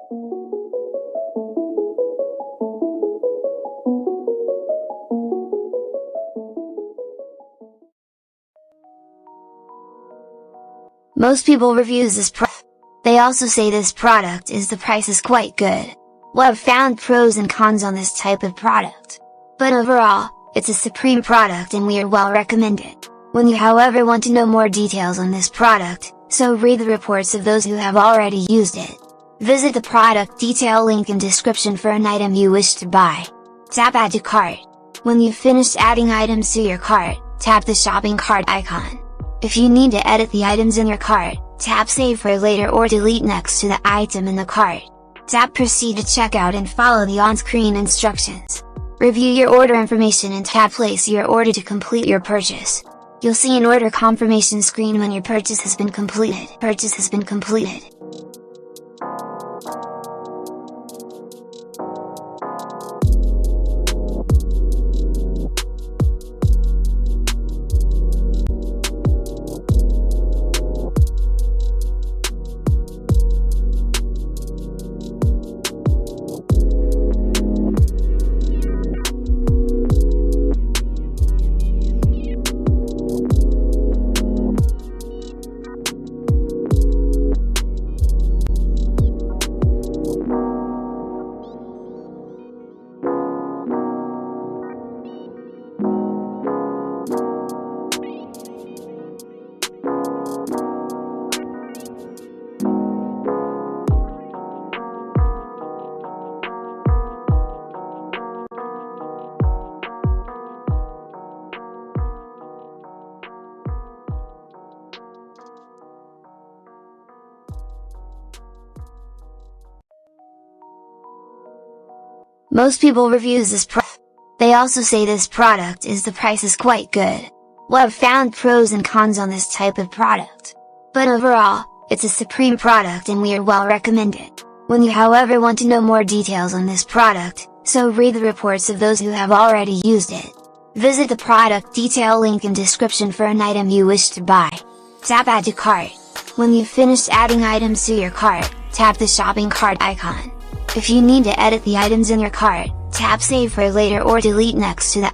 Most people reviews this product. They also say this product is the price is quite good. Well, I've found pros and cons on this type of product. But overall, it's a supreme product and we are well recommend it. When you however want to know more details on this product, so read the reports of those who have already used it. Visit the product detail link in description for an item you wish to buy. Tap Add to Cart. When you've finished adding items to your cart, tap the shopping cart icon. If you need to edit the items in your cart, tap Save for later or delete next to the item in the cart. Tap Proceed to checkout and follow the on-screen instructions. Review your order information and tap Place your order to complete your purchase. You'll see an order confirmation screen when your purchase has been completed. Most people reviews this product. They also say this product is the price is quite good. Well, I've found pros and cons on this type of product. But overall, it's a supreme product and we are well recommend it. When you however want to know more details on this product, so read the reports of those who have already used it. Visit the product detail link in description for an item you wish to buy. Tap Add to Cart. When you've finished adding items to your cart, tap the shopping cart icon. If you need to edit the items in your cart, tap Save for later or delete next to the